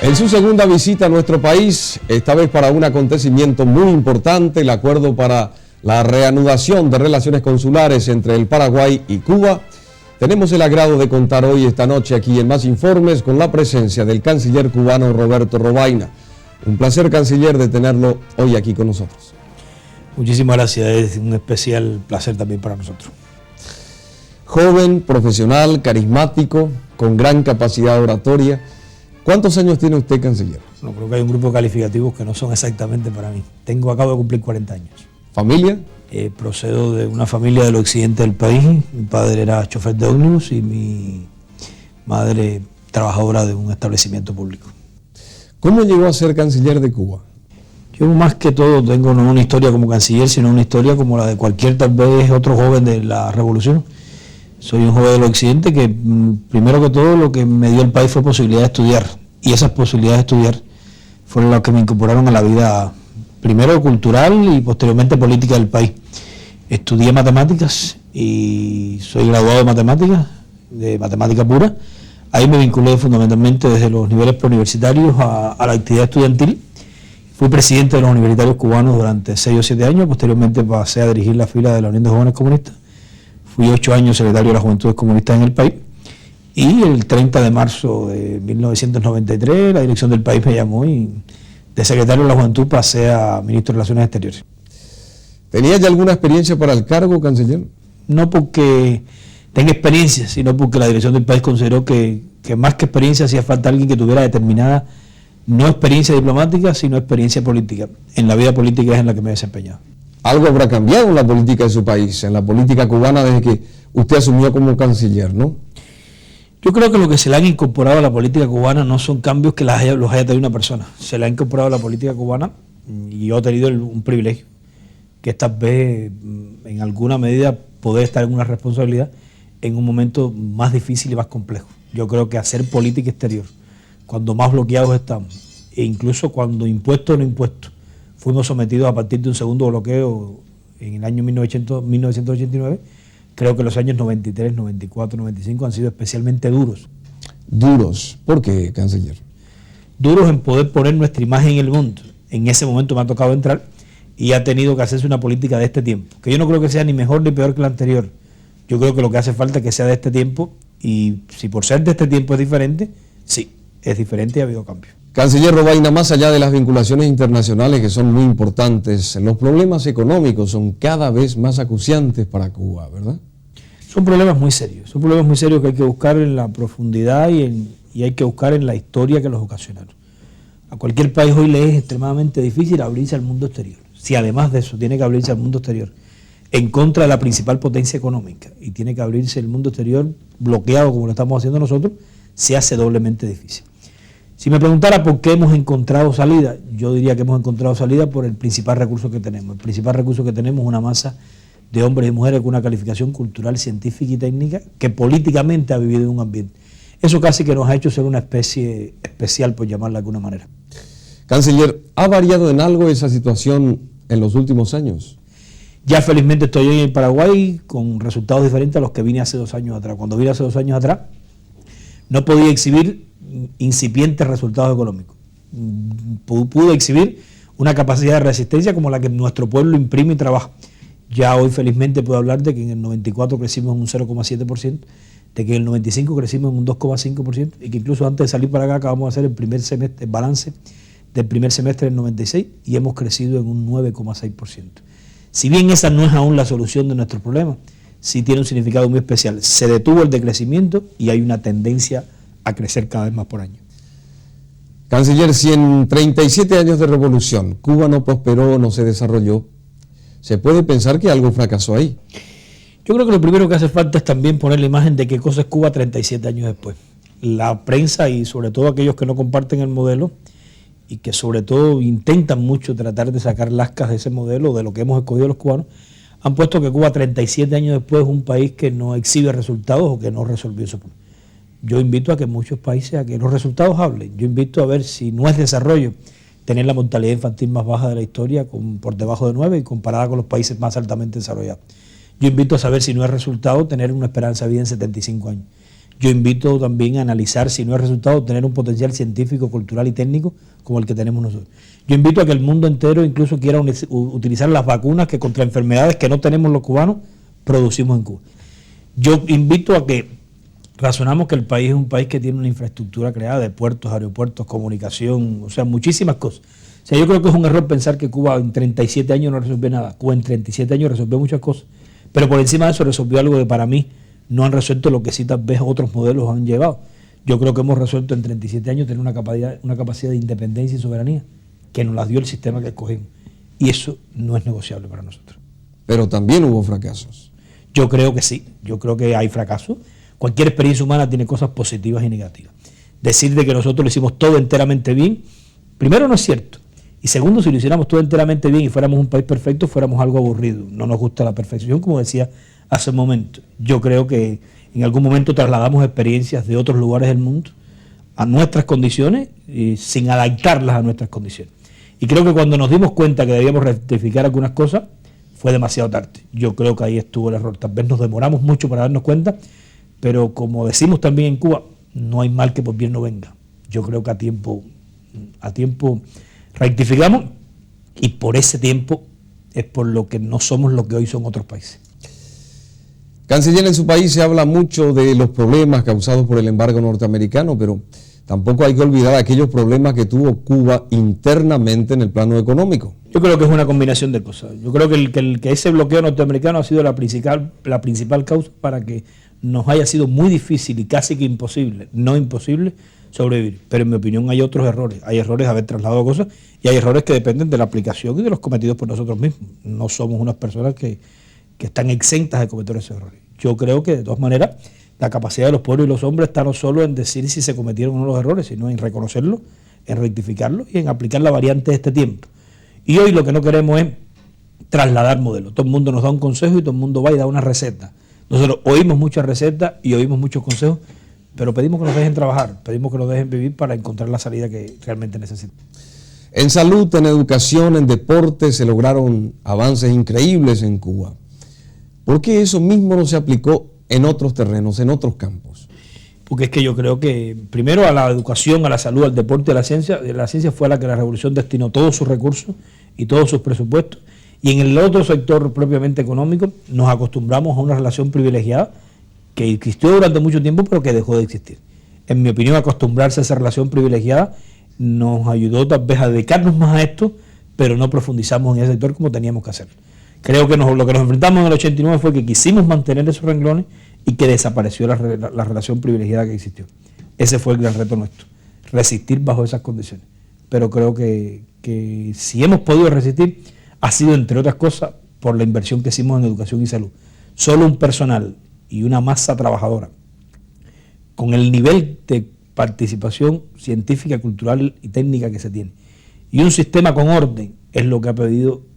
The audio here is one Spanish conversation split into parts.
En su segunda visita a nuestro país, esta vez para un acontecimiento muy importante, el acuerdo para la reanudación de relaciones consulares entre el Paraguay y Cuba, tenemos el agrado de contar hoy, esta noche, aquí en Más Informes, con la presencia del canciller cubano Roberto Robaina. Un placer, canciller, de tenerlo hoy aquí con nosotros. Muchísimas gracias, es un especial placer también para nosotros. Joven, profesional, carismático, con gran capacidad oratoria. ¿Cuántos años tiene usted, canciller? No, creo que hay un grupo de calificativos que no son exactamente para mí. Acabo de cumplir 40 años. ¿Familia? Procedo de una familia del occidente del país. Mi padre era chofer de ómnibus y mi madre trabajadora de un establecimiento público. ¿Cómo llegó a ser canciller de Cuba? Yo más que todo tengo no una historia como canciller, sino una historia como la de cualquier tal vez otro joven de la revolución. Soy un joven del occidente que primero que todo lo que me dio el país fue posibilidad de estudiar, y esas posibilidades de estudiar fueron las que me incorporaron a la vida primero cultural y posteriormente política del país. Estudié matemáticas y soy graduado de matemática pura. Ahí me vinculé fundamentalmente desde los niveles preuniversitarios a la actividad estudiantil. Fui presidente de los universitarios cubanos durante 6 o 7 años, posteriormente pasé a dirigir la fila de la Unión de Jóvenes Comunistas. Fui 8 años secretario de las Juventudes Comunistas en el país, y el 30 de marzo de 1993 la dirección del país me llamó y de secretario de la Juventud pasé a ministro de Relaciones Exteriores. ¿Tenía ya alguna experiencia para el cargo, canciller? No porque tenga experiencia, sino porque la dirección del país consideró que más que experiencia hacía falta alguien que tuviera determinada, no experiencia diplomática, sino experiencia política. En la vida política es en la que me he desempeñado. Algo habrá cambiado en la política de su país, en la política cubana, desde que usted asumió como canciller, ¿no? Yo creo que lo que se le han incorporado a la política cubana no son cambios que los haya tenido una persona. Se le ha incorporado a la política cubana, y yo he tenido un privilegio, que esta vez en alguna medida poder estar en una responsabilidad en un momento más difícil y más complejo. Yo creo que hacer política exterior, cuando más bloqueados estamos, e incluso cuando impuestos o no impuestos, fuimos sometidos a partir de un segundo bloqueo en el año 1989, creo que los años 93, 94, 95 han sido especialmente duros. ¿Duros? ¿Por qué, canciller? Duros en poder poner nuestra imagen en el mundo. En ese momento me ha tocado entrar y ha tenido que hacerse una política de este tiempo, que yo no creo que sea ni mejor ni peor que la anterior. Yo creo que lo que hace falta es que sea de este tiempo, y si por ser de este tiempo es diferente, sí, es diferente y ha habido cambios. Canciller Robaina, más allá de las vinculaciones internacionales que son muy importantes, los problemas económicos son cada vez más acuciantes para Cuba, ¿verdad? Son problemas muy serios que hay que buscar en la profundidad y hay que buscar en la historia que los ocasionaron. A cualquier país hoy le es extremadamente difícil abrirse al mundo exterior. Si además de eso tiene que abrirse al mundo exterior en contra de la principal potencia económica y tiene que abrirse el mundo exterior bloqueado como lo estamos haciendo nosotros, se hace doblemente difícil. Si me preguntara por qué hemos encontrado salida, yo diría que hemos encontrado salida por el principal recurso que tenemos. El principal recurso que tenemos es una masa de hombres y mujeres con una calificación cultural, científica y técnica que políticamente ha vivido en un ambiente. Eso casi que nos ha hecho ser una especie especial, por llamarla de alguna manera. Canciller, ¿ha variado en algo esa situación en los últimos años? Ya felizmente estoy hoy en Paraguay con resultados diferentes a los que vine hace 2 años atrás. Cuando vine hace 2 años atrás no podía exhibir incipientes resultados económicos. Pude exhibir una capacidad de resistencia como la que nuestro pueblo imprime y trabaja. Ya hoy felizmente puedo hablar de que en el 94 crecimos en un 0,7%, de que en el 95 crecimos en un 2,5%, y que incluso antes de salir para acá acabamos de hacer el balance del primer semestre del 96 y hemos crecido en un 9,6%. Si bien esa no es aún la solución de nuestros problemas, sí tiene un significado muy especial. Se detuvo el decrecimiento y hay una tendencia a crecer cada vez más por año. Canciller, si en 37 años de revolución Cuba no prosperó, no se desarrolló, ¿se puede pensar que algo fracasó ahí? Yo creo que lo primero que hace falta es también poner la imagen de qué cosa es Cuba 37 años después. La prensa y sobre todo aquellos que no comparten el modelo y que sobre todo intentan mucho tratar de sacar lascas de ese modelo, de lo que hemos escogido los cubanos, han puesto que Cuba 37 años después es un país que no exhibe resultados o que no resolvió su problema. Yo invito a que muchos países, a que los resultados hablen. Yo invito a ver si no es desarrollo tener la mortalidad infantil más baja de la historia, por debajo de 9, y comparada con los países más altamente desarrollados. Yo invito a saber si no es resultado tener una esperanza de vida en 75 años. yo invito también a analizar, si no es resultado, tener un potencial científico, cultural y técnico como el que tenemos nosotros. Yo invito a que el mundo entero incluso quiera utilizar las vacunas que contra enfermedades que no tenemos los cubanos, producimos en Cuba. Yo invito a que razonamos que el país es un país que tiene una infraestructura creada de puertos, aeropuertos, comunicación, o sea, muchísimas cosas. O sea, yo creo que es un error pensar que Cuba en 37 años no resolvió nada. Cuba en 37 años resolvió muchas cosas, pero por encima de eso resolvió algo que para mí no han resuelto lo que sí tal vez otros modelos han llevado. Yo creo que hemos resuelto en 37 años tener una capacidad de independencia y soberanía que nos las dio el sistema que escogimos. Y eso no es negociable para nosotros. Pero también hubo fracasos. Yo creo que sí, yo creo que hay fracasos. Cualquier experiencia humana tiene cosas positivas y negativas. Decir de que nosotros lo hicimos todo enteramente bien, primero no es cierto. Y segundo, si lo hiciéramos todo enteramente bien y fuéramos un país perfecto, fuéramos algo aburrido. No nos gusta la perfección, como decía hace un momento. Yo creo que en algún momento trasladamos experiencias de otros lugares del mundo a nuestras condiciones y sin adaptarlas a nuestras condiciones. Y creo que cuando nos dimos cuenta que debíamos rectificar algunas cosas, fue demasiado tarde. Yo creo que ahí estuvo el error. Tal vez nos demoramos mucho para darnos cuenta, pero como decimos también en Cuba, no hay mal que por bien no venga. Yo creo que a tiempo rectificamos, y por ese tiempo es por lo que no somos lo que hoy son otros países. Canciller, en su país se habla mucho de los problemas causados por el embargo norteamericano, pero tampoco hay que olvidar aquellos problemas que tuvo Cuba internamente en el plano económico. Yo creo que es una combinación de cosas. Yo creo que ese bloqueo norteamericano ha sido la principal causa para que nos haya sido muy difícil y casi que imposible, no imposible, sobrevivir. Pero en mi opinión hay otros errores. Hay errores de haber trasladado cosas y hay errores que dependen de la aplicación y de los cometidos por nosotros mismos. No somos unas personas que están exentas de cometer esos errores. Yo creo que de todas maneras la capacidad de los pueblos y los hombres está no solo en decir si se cometieron o no los errores, sino en reconocerlos, en rectificarlos y en aplicar la variante de este tiempo. Y hoy lo que no queremos es trasladar modelos. Todo el mundo nos da un consejo y todo el mundo va y da una receta. Nosotros oímos muchas recetas y oímos muchos consejos, pero pedimos que nos dejen trabajar, pedimos que nos dejen vivir para encontrar la salida que realmente necesitamos. En salud, en educación, en deporte se lograron avances increíbles en Cuba. ¿Por qué eso mismo no se aplicó en otros terrenos, en otros campos? Porque es que yo creo que primero a la educación, a la salud, al deporte y a la ciencia fue a la que la revolución destinó todos sus recursos y todos sus presupuestos. Y en el otro sector propiamente económico nos acostumbramos a una relación privilegiada que existió durante mucho tiempo pero que dejó de existir. En mi opinión, acostumbrarse a esa relación privilegiada nos ayudó tal vez a dedicarnos más a esto, pero no profundizamos en ese sector como teníamos que hacerlo. Creo que lo que nos enfrentamos en el 89 fue que quisimos mantener esos renglones y que desapareció la relación privilegiada que existió. Ese fue el gran reto nuestro, resistir bajo esas condiciones. Pero creo que si hemos podido resistir, ha sido, entre otras cosas, por la inversión que hicimos en educación y salud. Solo un personal y una masa trabajadora con el nivel de participación científica, cultural y técnica que se tiene, y un sistema con orden, es lo que ha podido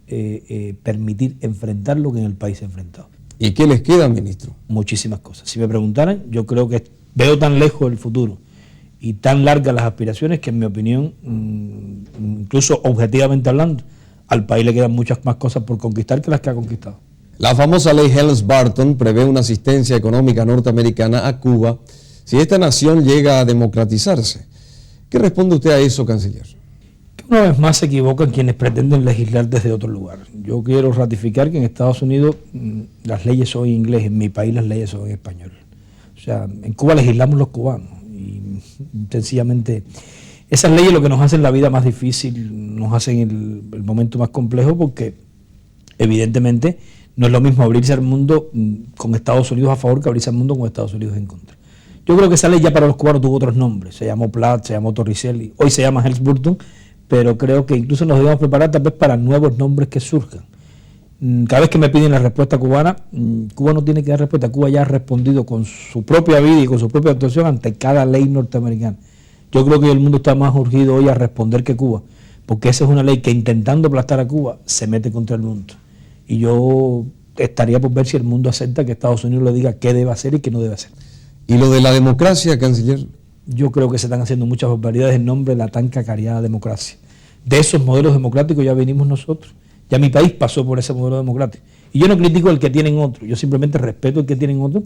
permitir enfrentar lo que en el país se ha enfrentado. ¿Y qué les queda, ministro? Muchísimas cosas. Si me preguntaran, yo creo que veo tan lejos el futuro y tan largas las aspiraciones que, en mi opinión, incluso objetivamente hablando, al país le quedan muchas más cosas por conquistar que las que ha conquistado. La famosa ley Helms-Burton prevé una asistencia económica norteamericana a Cuba si esta nación llega a democratizarse. ¿Qué responde usted a eso, canciller? Que una vez más se equivocan quienes pretenden legislar desde otro lugar. Yo quiero ratificar que en Estados Unidos las leyes son en inglés, en mi país las leyes son en español. O sea, en Cuba legislamos los cubanos y sencillamente esas leyes lo que nos hacen la vida más difícil, nos hacen el momento más complejo, porque evidentemente no es lo mismo abrirse al mundo con Estados Unidos a favor que abrirse al mundo con Estados Unidos en contra. Yo creo que esa ley ya para los cubanos tuvo otros nombres, se llamó Platt, se llamó Torricelli, hoy se llama Helms-Burton, pero creo que incluso nos debemos preparar tal vez para nuevos nombres que surjan. Cada vez que me piden la respuesta cubana, Cuba no tiene que dar respuesta. Cuba ya ha respondido con su propia vida y con su propia actuación ante cada ley norteamericana. Yo creo que el mundo está más urgido hoy a responder que Cuba, porque esa es una ley que, intentando aplastar a Cuba, se mete contra el mundo. Y yo estaría por ver si el mundo acepta que Estados Unidos le diga qué debe hacer y qué no debe hacer. ¿Y lo de la democracia, canciller? Yo creo que se están haciendo muchas barbaridades en nombre de la tan cacareada democracia. De esos modelos democráticos ya venimos nosotros. Ya mi país pasó por ese modelo democrático. Y yo no critico el que tienen otros, yo simplemente respeto el que tienen otros,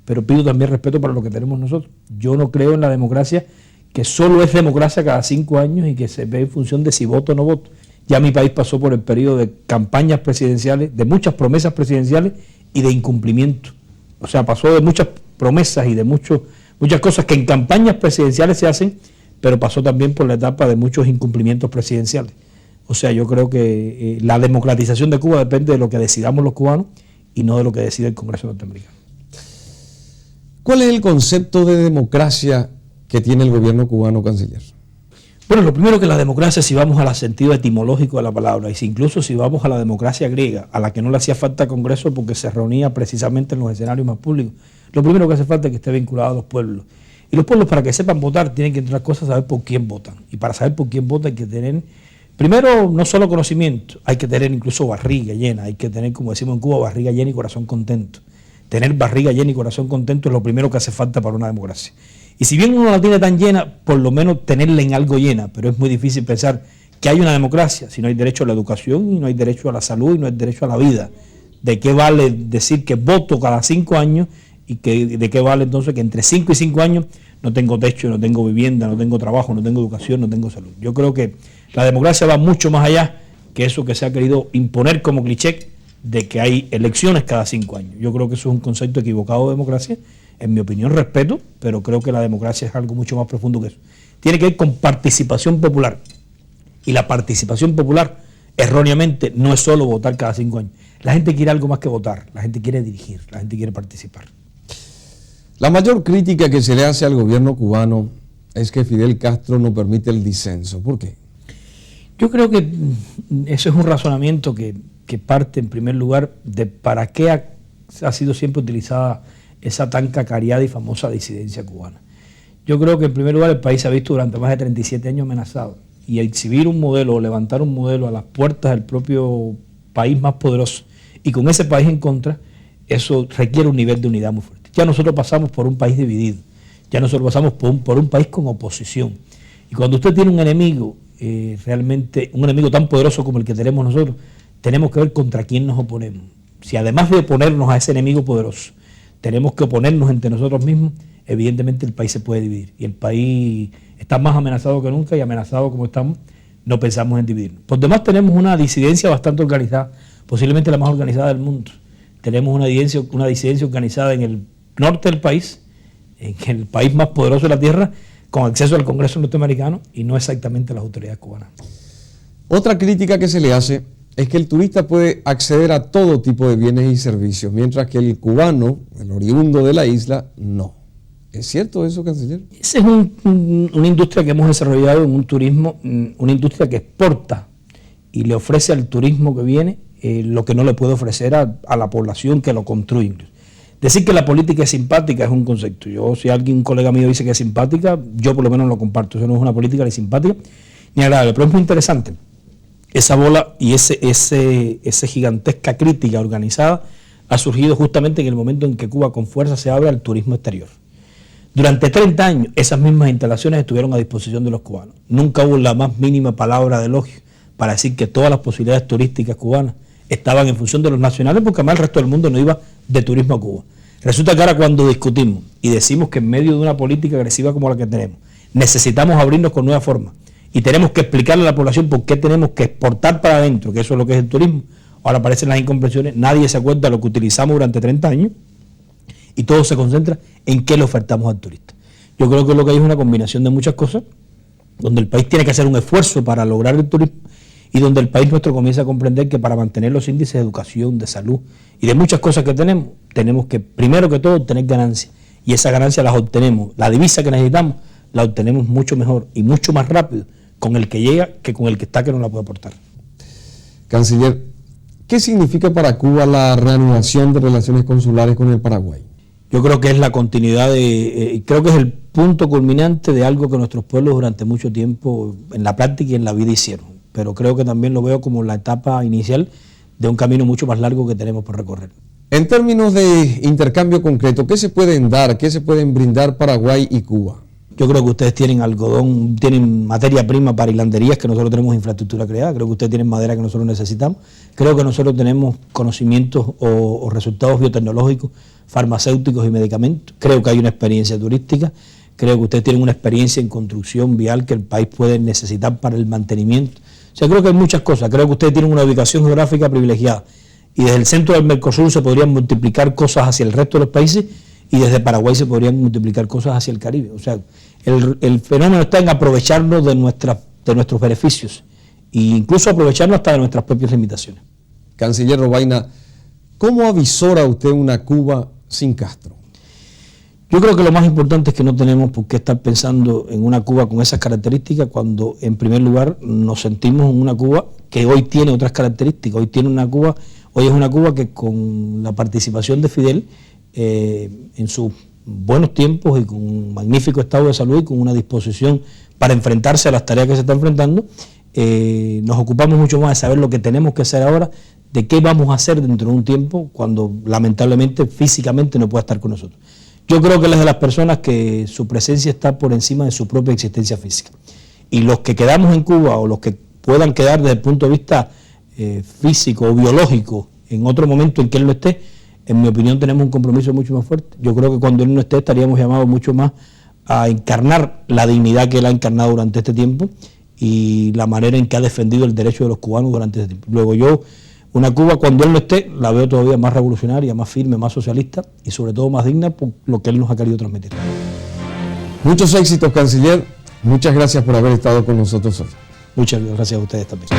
pero pido también respeto para lo que tenemos nosotros. Yo no creo en la democracia que solo es democracia cada 5 años y que se ve en función de si voto o no voto. Ya mi país pasó por el periodo de campañas presidenciales, de muchas promesas presidenciales y de incumplimiento. O sea, pasó de muchas promesas y de muchas cosas que en campañas presidenciales se hacen, pero pasó también por la etapa de muchos incumplimientos presidenciales. O sea, yo creo que la democratización de Cuba depende de lo que decidamos los cubanos y no de lo que decide el Congreso norteamericano. ¿Cuál es el concepto de democracia que tiene el gobierno cubano, canciller? Bueno, lo primero que la democracia, si vamos al sentido etimológico de la palabra, y incluso si vamos a la democracia griega, a la que no le hacía falta Congreso porque se reunía precisamente en los escenarios más públicos, lo primero que hace falta es que esté vinculado a los pueblos. Y los pueblos, para que sepan votar, tienen que, entre otras cosas, saber por quién votan. Y para saber por quién votan hay que tener, primero, no solo conocimiento, hay que tener incluso barriga llena, hay que tener, como decimos en Cuba, barriga llena y corazón contento. Tener barriga llena y corazón contento es lo primero que hace falta para una democracia. Y si bien uno la tiene tan llena, por lo menos tenerla en algo llena, pero es muy difícil pensar que hay una democracia si no hay derecho a la educación y no hay derecho a la salud y no hay derecho a la vida. ¿De qué vale decir que voto cada 5 años y de qué vale entonces que entre 5 y 5 años no tengo techo, no tengo vivienda, no tengo trabajo, no tengo educación, no tengo salud? Yo creo que la democracia va mucho más allá que eso que se ha querido imponer como cliché de que hay elecciones cada 5 años. Yo creo que eso es un concepto equivocado de democracia. En mi opinión, respeto, pero creo que la democracia es algo mucho más profundo que eso. Tiene que ver con participación popular. Y la participación popular, erróneamente, no es solo votar cada 5 años. La gente quiere algo más que votar, la gente quiere dirigir, la gente quiere participar. La mayor crítica que se le hace al gobierno cubano es que Fidel Castro no permite el disenso. ¿Por qué? Yo creo que eso es un razonamiento que parte, en primer lugar, de para qué ha sido siempre utilizada esa tan cacareada y famosa disidencia cubana. Yo creo que en primer lugar el país se ha visto durante más de 37 años amenazado, y exhibir un modelo o levantar un modelo a las puertas del propio país más poderoso y con ese país en contra, eso requiere un nivel de unidad muy fuerte. Ya nosotros pasamos por un país dividido, ya nosotros pasamos por un país con oposición, y cuando usted tiene un enemigo, realmente un enemigo tan poderoso como el que tenemos nosotros, tenemos que ver contra quién nos oponemos. Si además de oponernos a ese enemigo poderoso, tenemos que oponernos entre nosotros mismos, evidentemente el país se puede dividir. Y el país está más amenazado que nunca, y amenazado como estamos, no pensamos en dividirnos. Por demás, tenemos una disidencia bastante organizada, posiblemente la más organizada del mundo. Tenemos una disidencia organizada en el norte del país, en el país más poderoso de la tierra, con acceso al Congreso norteamericano, y no exactamente a las autoridades cubanas. Otra crítica que se le hace es que el turista puede acceder a todo tipo de bienes y servicios, mientras que el cubano, el oriundo de la isla, no. ¿Es cierto eso, canciller? Esa es una industria que hemos desarrollado en un turismo, una industria que exporta y le ofrece al turismo que viene lo que no le puede ofrecer a la población que lo construye. Decir que la política es simpática es un concepto. Si un colega mío dice que es simpática, yo por lo menos lo comparto. Eso no es una política ni simpática ni agradable, pero es muy interesante. Esa bola y esa gigantesca crítica organizada ha surgido justamente en el momento en que Cuba con fuerza se abre al turismo exterior. Durante 30 años esas mismas instalaciones estuvieron a disposición de los cubanos. Nunca hubo la más mínima palabra de elogio para decir que todas las posibilidades turísticas cubanas estaban en función de los nacionales, porque además el resto del mundo no iba de turismo a Cuba. Resulta que ahora, cuando discutimos y decimos que en medio de una política agresiva como la que tenemos, necesitamos abrirnos con nuevas formas, y tenemos que explicarle a la población por qué tenemos que exportar para adentro, que eso es lo que es el turismo. Ahora aparecen las incomprensiones, nadie se acuerda de lo que utilizamos durante 30 años y todo se concentra en qué le ofertamos al turista. Yo creo que lo que hay es una combinación de muchas cosas, donde el país tiene que hacer un esfuerzo para lograr el turismo y donde el país nuestro comienza a comprender que para mantener los índices de educación, de salud y de muchas cosas que tenemos que, primero que todo, tener ganancias, y esas ganancias las obtenemos, la divisa que necesitamos la obtenemos mucho mejor y mucho más rápido con el que llega que con el que está, que no la puede aportar. Canciller, ¿qué significa para Cuba la reanudación de relaciones consulares con el Paraguay? Yo creo que es la continuidad creo que es el punto culminante de algo que nuestros pueblos durante mucho tiempo en la práctica y en la vida hicieron, pero creo que también lo veo como la etapa inicial de un camino mucho más largo que tenemos por recorrer. En términos de intercambio concreto, ¿qué se pueden dar, qué se pueden brindar Paraguay y Cuba? Yo creo que ustedes tienen algodón, tienen materia prima para hilanderías, que nosotros tenemos infraestructura creada. Creo que ustedes tienen madera que nosotros necesitamos. Creo que nosotros tenemos conocimientos o resultados biotecnológicos, farmacéuticos y medicamentos. Creo que hay una experiencia turística. Creo que ustedes tienen una experiencia en construcción vial que el país puede necesitar para el mantenimiento. O sea, creo que hay muchas cosas. Creo que ustedes tienen una ubicación geográfica privilegiada. Y desde el centro del Mercosur se podrían multiplicar cosas hacia el resto de los países, y desde Paraguay se podrían multiplicar cosas hacia el Caribe. O sea, el fenómeno está en aprovecharnos de nuestros beneficios e incluso aprovecharnos hasta de nuestras propias limitaciones. Canciller Robaina, ¿cómo avisora usted una Cuba sin Castro? Yo creo que lo más importante es que no tenemos por qué estar pensando en una Cuba con esas características cuando en primer lugar nos sentimos en una Cuba que hoy tiene otras características. Hoy es una Cuba que con la participación de Fidel en sus buenos tiempos y con un magnífico estado de salud y con una disposición para enfrentarse a las tareas que se están enfrentando, nos ocupamos mucho más de saber lo que tenemos que hacer ahora, de qué vamos a hacer dentro de un tiempo cuando lamentablemente físicamente no pueda estar con nosotros. Yo creo que él es de las personas que su presencia está por encima de su propia existencia física. Y los que quedamos en Cuba o los que puedan quedar desde el punto de vista físico o biológico en otro momento en que él no esté, en mi opinión tenemos un compromiso mucho más fuerte. Yo creo que cuando él no esté estaríamos llamados mucho más a encarnar la dignidad que él ha encarnado durante este tiempo y la manera en que ha defendido el derecho de los cubanos durante este tiempo. Luego yo, una Cuba cuando él no esté, la veo todavía más revolucionaria, más firme, más socialista y sobre todo más digna por lo que él nos ha querido transmitir. Muchos éxitos, canciller. Muchas gracias por haber estado con nosotros hoy. Muchas gracias a ustedes también.